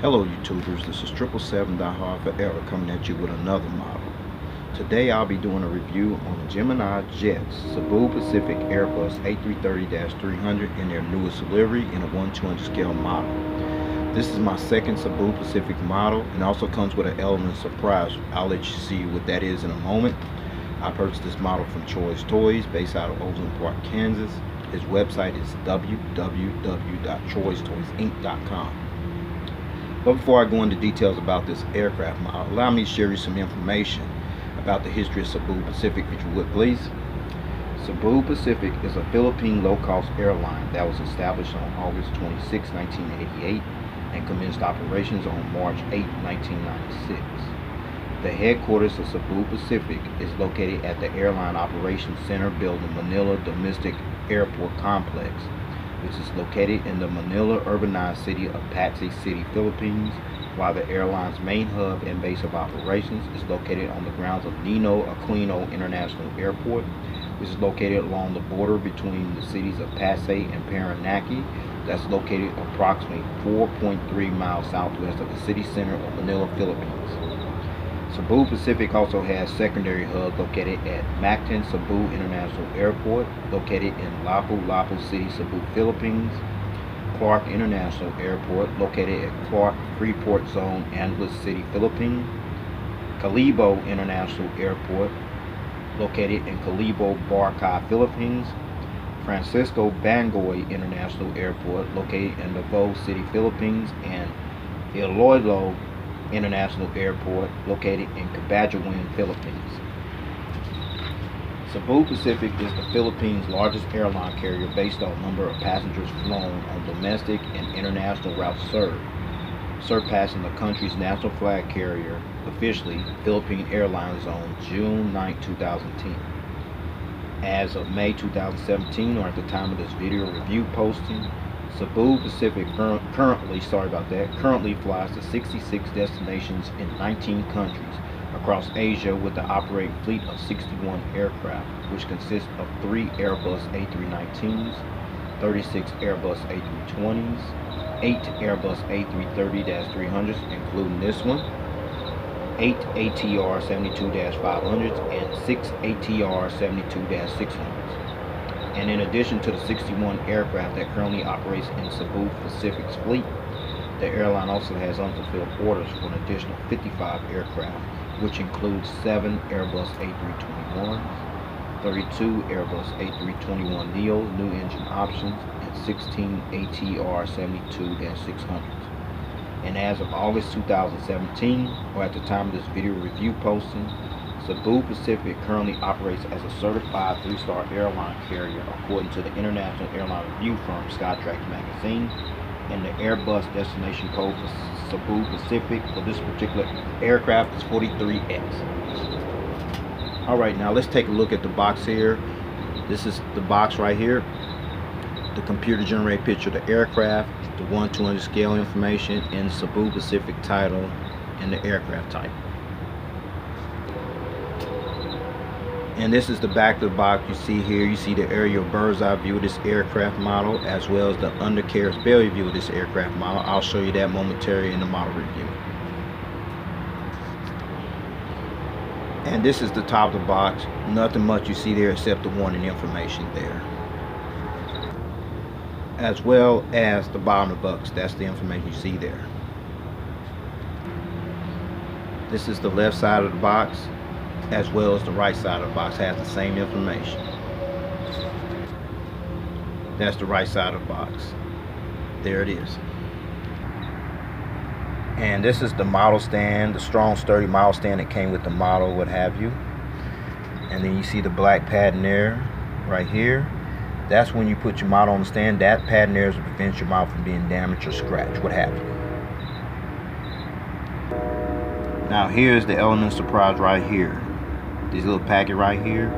Hello YouTubers, this is 777 Forever coming at you with another model. Today I'll be doing a review on the Gemini Jets Cebu Pacific Airbus A330-300 in their newest livery in a 1/200 scale model. This is my second Cebu Pacific model and also comes with an element of surprise. I'll let you see what that is in a moment. I purchased this model from Choice Toys based out of Overland Park, Kansas. His website is www.choicetoysinc.com. But before I go into details about this aircraft model, allow me to share you some information about the history of Cebu Pacific, if you would please. Cebu Pacific is a Philippine low-cost airline that was established on August 26, 1988 and commenced operations on March 8, 1996. The headquarters of Cebu Pacific is located at the Airline Operations Center building Manila Domestic Airport Complex, which is located in the Manila urbanized city of Pasay City, Philippines, while the airline's main hub and base of operations is located on the grounds of Nino Aquino International Airport, which is located along the border between the cities of Pasay and Parañaque, that's located approximately 4.3 miles southwest of the city center of Manila, Philippines. Cebu Pacific also has secondary hubs located at Mactan Cebu International Airport, located in Lapu-Lapu City, Cebu, Philippines, Clark International Airport, located at Clark Freeport Zone, Angeles City, Philippines, Kalibo International Airport, located in Kalibo, Barca, Philippines, Francisco Bangoy International Airport, located in Davao City, Philippines, and Iloilo International Airport, located in Cabatuan, Philippines. Cebu Pacific is the Philippines' largest airline carrier based on number of passengers flown on domestic and international routes served, surpassing the country's national flag carrier, officially Philippine Airlines, on June 9, 2010. As of May 2017, or at the time of this video review posting, Cebu Pacific currently flies to 66 destinations in 19 countries across Asia with an operating fleet of 61 aircraft, which consists of 3 Airbus A319s, 36 Airbus A320s, 8 Airbus A330-300s, including this one, 8 ATR 72-500s, and 6 ATR 72-600s. And in addition to the 61 aircraft that currently operates in Cebu Pacific's fleet, the airline also has unfulfilled orders for an additional 55 aircraft, which includes 7 Airbus A321s, 32 Airbus A321neo new engine options, and 16 ATR 72-600s. And as of August 2017, or at the time of this video review posting, Cebu Pacific currently operates as a certified 3-star airline carrier according to the international airline review firm Skytrax magazine, and the Airbus destination code for Cebu Pacific for this particular aircraft is 43X. Alright, now let's take a look at the box here. This is the box right here. The computer generated picture of the aircraft, the 1/200 scale information, and Cebu Pacific title and the aircraft type. And this is the back of the box. You see here, you see the aerial bird's eye view of this aircraft model, as well as the undercarriage belly view of this aircraft model. I'll show you that momentarily in the model review. And this is the top of the box. Nothing much you see there except the warning information there, as well as the bottom of the box. That's the information you see there. This is the left side of the box, as well as the right side of the box has the same information. That's the right side of the box. There it is. And this is the model stand, the strong sturdy model stand that came with the model, what have you. And then you see the black padding there, right here. That's when you put your model on the stand. That padding there is to prevent your model from being damaged or scratched, what have you. Now here's the element of surprise right here. This little packet right here,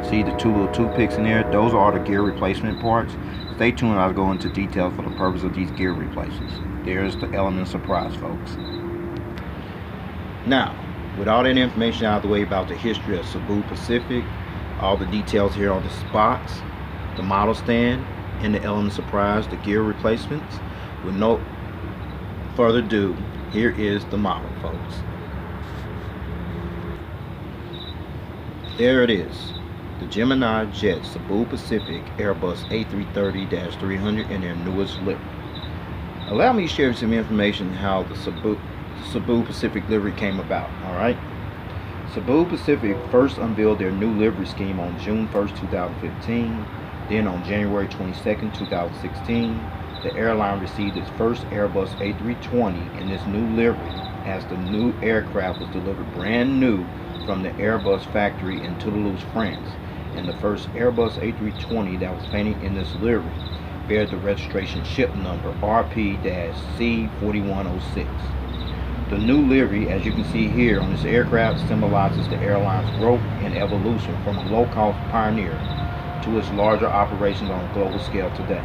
see the 2 little toothpicks in there? Those are the gear replacement parts. Stay tuned, I'll go into detail for the purpose of these gear replacements. There's the element of surprise, folks. Now, with all that information out of the way about the history of Cebu Pacific, all the details here on this box, the model stand, and the element of surprise, the gear replacements, with no further ado, here is the model, folks. There it is, the Gemini Jets Cebu Pacific Airbus A330-300 in their newest livery. Allow me to share some information how the Cebu Pacific livery came about. Alright, Cebu Pacific first unveiled their new livery scheme on June 1st, 2015. Then on January 22nd, 2016, the airline received its first Airbus A320 in this new livery, as the new aircraft was delivered brand new from the Airbus factory in Toulouse, France, and the first Airbus A320 that was painted in this livery bears the registration ship number RP-C4106. The new livery, as you can see here on this aircraft, symbolizes the airline's growth and evolution from a low-cost pioneer to its larger operations on a global scale today.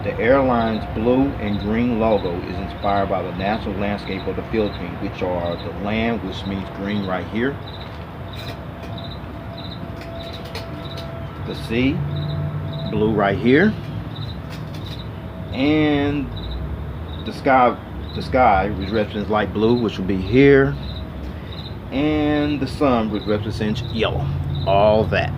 The airline's blue and green logo is inspired by the natural landscape of the Philippines, which are the land, which means green right here, the sea, blue right here, and the sky, which represents light blue, which will be here, and the sun, which represents yellow. All that.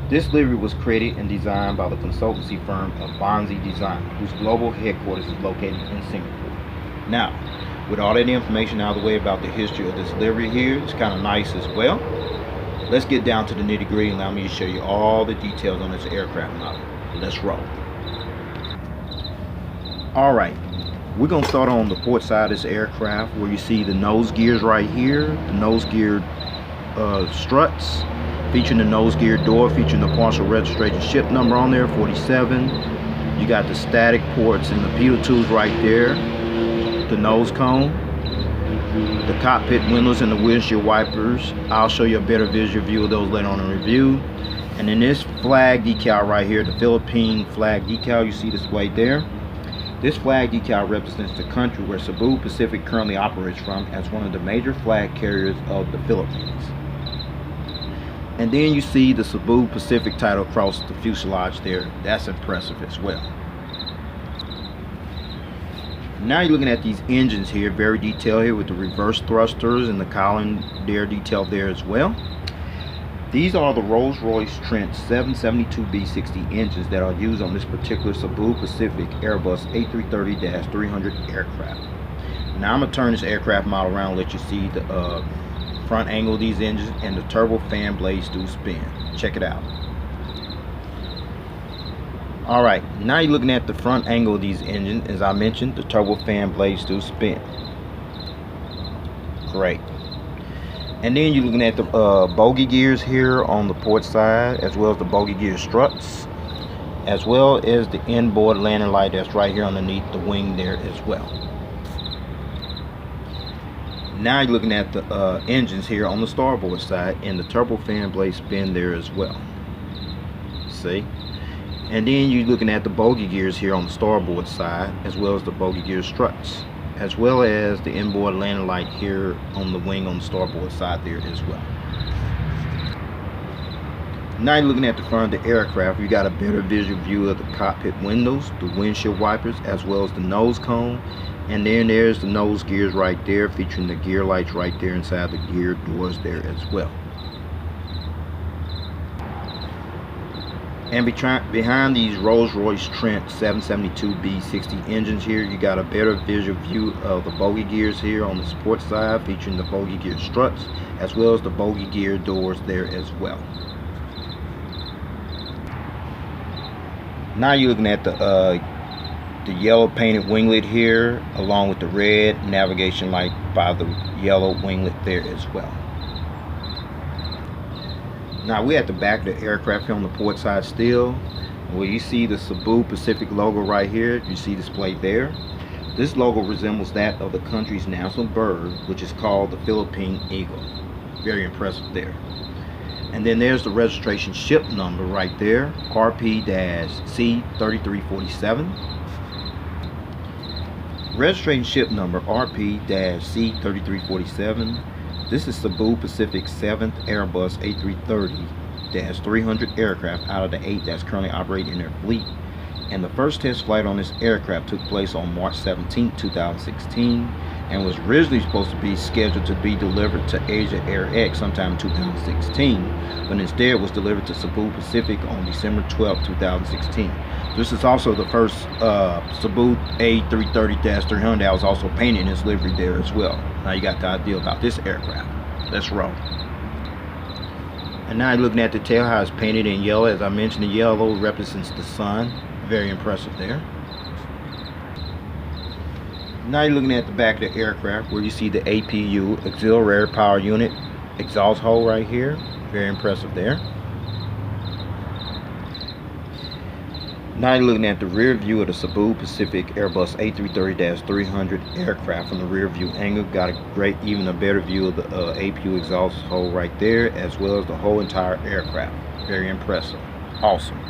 This livery was created and designed by the consultancy firm of Bonsey Design, whose global headquarters is located in Singapore. Now, with all that information out of the way about the history of this livery here, it's kind of nice as well. Let's get down to the nitty-gritty and allow me to show you all the details on this aircraft model. Let's roll. Alright, we're going to start on the port side of this aircraft, where you see the nose gears right here, the nose geared struts, featuring the nose gear door, featuring the partial registration ship number on there, 47. You got the static ports and the pitot tubes right there, the nose cone, the cockpit windows and the windshield wipers. I'll show you a better visual view of those later on in review. And then this flag decal right here, the Philippine flag decal, you see displayed there. This flag decal represents the country where Cebu Pacific currently operates from, as one of the major flag carriers of the Philippines. And then you see the Cebu Pacific title across the fuselage there. That's impressive as well. Now you're looking at these engines here, very detailed here, with the reverse thrusters and the cowling there detailed there as well. These are the Rolls-Royce Trent 772B60 engines that are used on this particular Cebu Pacific Airbus A330-300 aircraft. Now I'm going to turn this aircraft model around and let you see the front angle of these engines, and the turbo fan blades do spin. Check it out. Alright, now you're looking at the front angle of these engines. As I mentioned, the turbo fan blades do spin. Great. And then you're looking at the bogey gears here on the port side, as well as the bogey gear struts, as well as the inboard landing light that's right here underneath the wing there as well. Now you're looking at the engines here on the starboard side, and the turbo fan blade spin there as well. See? And then you're looking at the bogey gears here on the starboard side, as well as the bogey gear struts, as well as the inboard landing light here on the wing on the starboard side there as well. Now you're looking at the front of the aircraft. You got a better visual view of the cockpit windows, the windshield wipers, as well as the nose cone. And then there's the nose gears right there, featuring the gear lights right there inside the gear doors there as well. And behind these Rolls-Royce Trent 772B60 engines here, you got a better visual view of the bogey gears here on the support side, featuring the bogey gear struts, as well as the bogey gear doors there as well. Now you're looking at the yellow painted winglet here, along with the red navigation light by the yellow winglet there as well. Now we're at the back of the aircraft here on the port side still, where you see the Cebu Pacific logo right here. You see displayed there. This logo resembles that of the country's national bird, which is called the Philippine eagle. Very impressive there. And then there's the registration ship number right there, RP-C3347. Registration ship number RP-C3347. This is Cebu Pacific's 7th Airbus A330-300 aircraft out of the 8 that's currently operating in their fleet. And the first test flight on this aircraft took place on March 17, 2016, and was originally supposed to be scheduled to be delivered to Asia Air X sometime in 2016, but instead was delivered to Cebu Pacific on December 12, 2016. This is also the first Cebu A330-300 that was also painted in its livery there as well. Now you got the idea about this aircraft. Let's roll. And now you're looking at the tail, how it's painted in yellow. As I mentioned, the yellow represents the sun. Very impressive there. Now you're looking at the back of the aircraft, where you see the APU, auxiliary power unit, exhaust hole right here. Very impressive there. Now you're looking at the rear view of the Cebu Pacific Airbus A330-300 aircraft from the rear view angle. Got even a better view of the APU exhaust hole right there, as well as the whole entire aircraft. Very impressive. Awesome.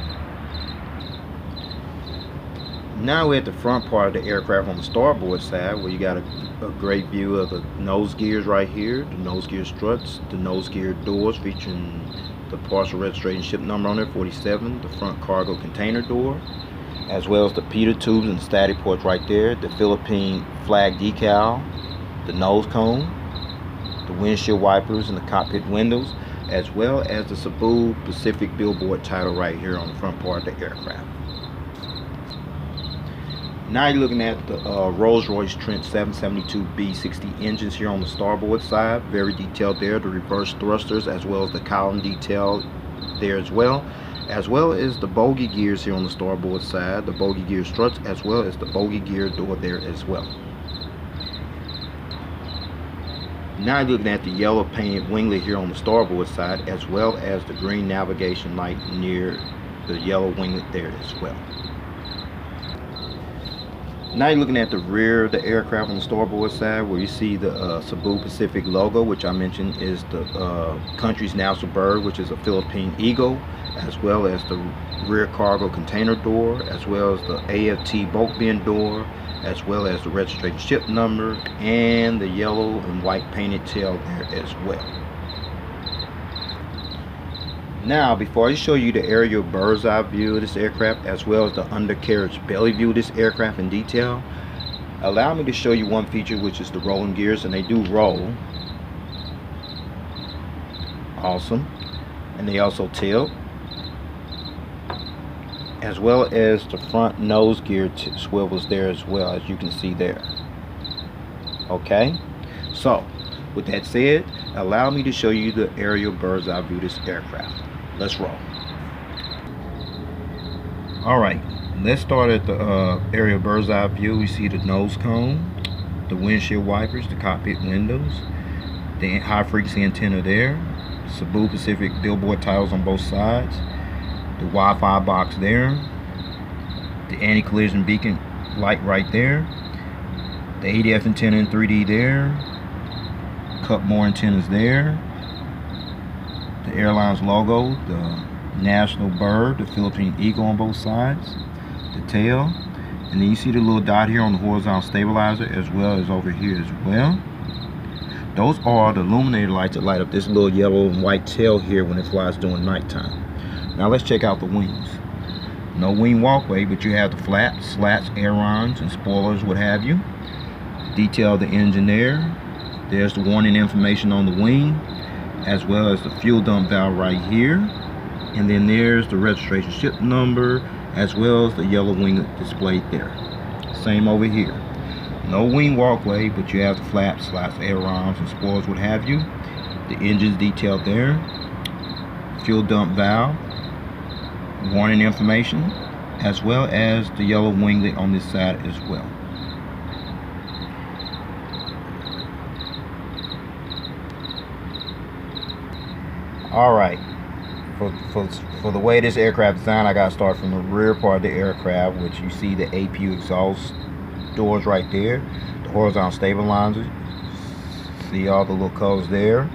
Now we're at the front part of the aircraft on the starboard side, where you got a great view of the nose gears right here, the nose gear struts, the nose gear doors featuring the partial registration ship number on there, 47, the front cargo container door, as well as the pitot tubes and static ports right there, the Philippine flag decal, the nose cone, the windshield wipers and the cockpit windows, as well as the Cebu Pacific billboard title right here on the front part of the aircraft. Now you're looking at the Rolls-Royce Trent 772B60 engines here on the starboard side. Very detailed there. The reverse thrusters, as well as the column detail there as well as the bogey gears here on the starboard side, the bogey gear struts, as well as the bogey gear door there as well. Now you're looking at the yellow painted winglet here on the starboard side, as well as the green navigation light near the yellow winglet there as well. Now you're looking at the rear of the aircraft on the starboard side, where you see the Cebu Pacific logo, which I mentioned is the country's national bird, which is a Philippine eagle, as well as the rear cargo container door, as well as the AFT bulk bin door, as well as the registration ship number, and the yellow and white painted tail there as well. Now, before I show you the aerial bird's eye view of this aircraft, as well as the undercarriage belly view of this aircraft in detail, allow me to show you one feature, which is the rolling gears, and they do roll. Awesome. And they also tilt, as well as the front nose gear swivels there as well, as you can see there. Okay, so with that said, allow me to show you the aerial bird's eye view of this aircraft. Let's roll. Alright, let's start at the aerial bird's eye view. We see the nose cone, the windshield wipers, the cockpit windows, the high frequency antenna there, Cebu Pacific billboard titles on both sides, the Wi-Fi box there, the anti-collision beacon light right there, the ADF antenna in 3D there, a couple more antennas there, the airline's logo, the national bird, the Philippine eagle on both sides, the tail, and then you see the little dot here on the horizontal stabilizer, as well as over here as well. Those are the illuminator lights that light up this little yellow and white tail here when it flies during nighttime. Now let's check out the wings. No wing walkway, but you have the flaps, slats, ailerons, and spoilers, what have you. Detail of the engine there. There's the warning information on the wing, as well as the fuel dump valve right here. And then there's the registration ship number, as well as the yellow winglet displayed there. Same over here. No wing walkway, but you have the flaps, slats, ailerons, and spoilers, what have you. The engine's detailed there. Fuel dump valve. Warning information, as well as the yellow winglet on this side as well. Alright, for the way this aircraft is designed, I got to start from the rear part of the aircraft, which you see the APU exhaust doors right there, the horizontal stabilizer, see all the little colors there,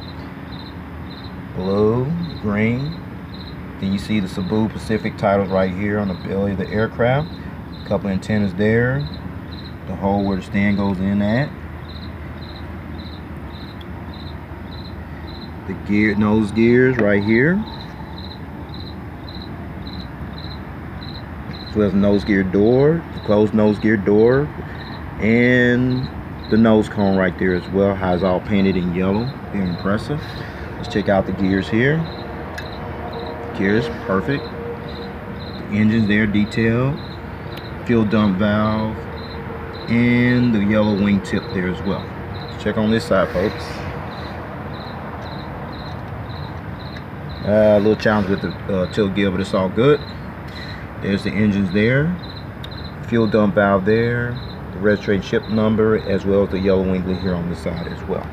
blue, green. Then you see the Cebu Pacific titles right here on the belly of the aircraft, a couple antennas there, the hole where the stand goes in at, the nose gears right here, as well as the nose gear door, the closed nose gear door, and the nose cone right there as well. How it's all painted in yellow. Very impressive. Let's check out the gears here. Gears, perfect. The engine's there, detailed. Fuel dump valve, and the yellow wing tip there as well. Let's check on this side, folks. A little challenge with the tilt gear, but it's all good. There's the engines there, fuel dump valve there, the registration ship number, as well as the yellow winglet here on the side as well.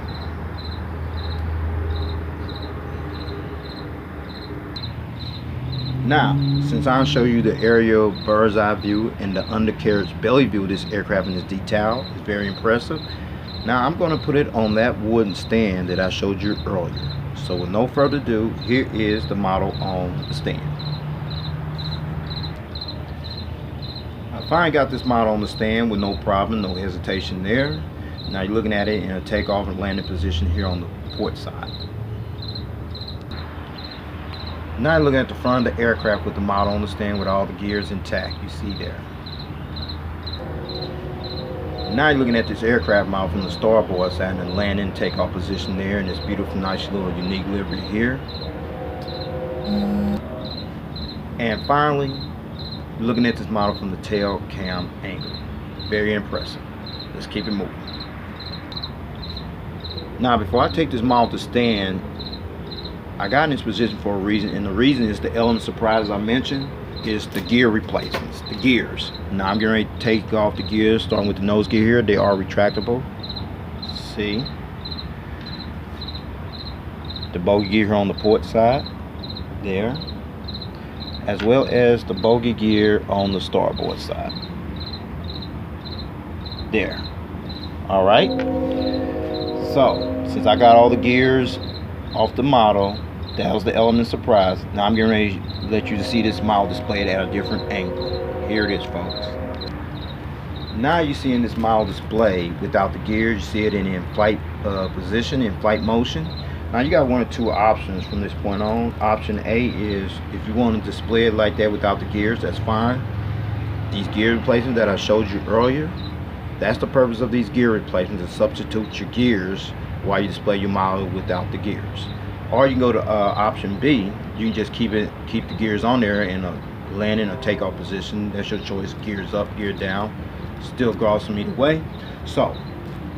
Now, since I'll show you the aerial bird's eye view and the undercarriage belly view of this aircraft in this detail, it's very impressive. Now I'm going to put it on that wooden stand that I showed you earlier. So with no further ado, here is the model on the stand. I finally got this model on the stand with no problem, no hesitation there. Now you're looking at it in a takeoff and landing position here on the port side. Now you're looking at the front of the aircraft with the model on the stand with all the gears intact, you see there. Now you're looking at this aircraft model from the starboard side and the landing and takeoff position there in this beautiful, nice little unique livery here. And finally, you're looking at this model from the tail cam angle. Very impressive. Let's keep it moving. Now before I take this model to stand, I got in this position for a reason, and the reason is the element surprise I mentioned is the gear replacements, the gears. Now I'm getting ready to take off the gears, starting with the nose gear here. They are retractable. See the bogey gear here on the port side there, as well as the bogey gear on the starboard side there. All right, so since I got all the gears off the model, that was the element surprise. Now I'm getting ready to let you see this model displayed at a different angle. Here it is, folks. Now you're seeing this model display without the gears. You see it in flight position, in flight motion. Now you got one or two options from this point on. Option A is if you want to display it like that without the gears, that's fine. These gear replacements that I showed you earlier, that's the purpose of these gear replacements, to substitute your gears while you display your model without the gears. Or you can go to option B. You can just keep the gears on there in a landing or takeoff position. That's your choice. Gears up, gear down. Still awesome either way. So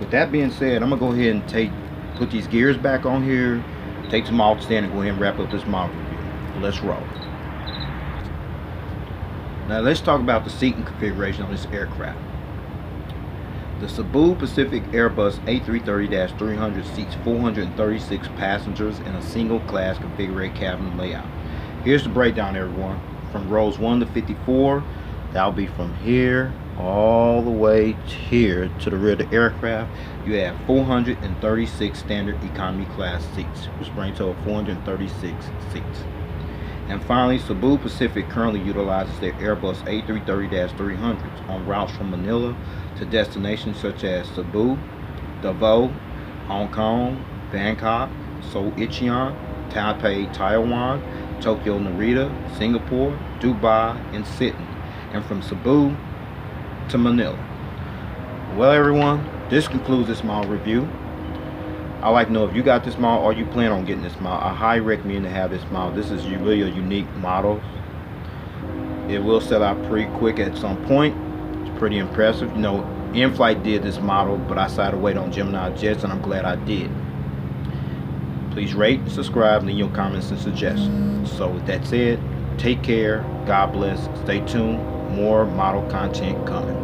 with that being said, I'm gonna go ahead and put these gears back on here, take some off stand, and go ahead and wrap up this model review. Let's roll. Now let's talk about the seating configuration on this aircraft. The Cebu Pacific Airbus A330-300 seats 436 passengers in a single class configured cabin layout. Here's the breakdown, everyone. From rows 1 to 54, that'll be from here all the way here to the rear of the aircraft. You have 436 standard economy class seats, which brings total 436 seats. And finally, Cebu Pacific currently utilizes their Airbus A330-300s on routes from Manila to destinations such as Cebu, Davao, Hong Kong, Bangkok, Seoul Incheon, Taipei, Taiwan, Tokyo Narita, Singapore, Dubai, and Sydney, and from Cebu to Manila. Well, everyone, this concludes this model review. I'd like to know if you got this model or you plan on getting this model. I highly recommend to have this model. This is really a unique model. It will sell out pretty quick at some point. It's pretty impressive. You know, In-Flight did this model, but I decided to wait on Gemini Jets, and I'm glad I did. Please rate, subscribe, leave your comments and suggestions. So with that said, take care, God bless, stay tuned, more model content coming.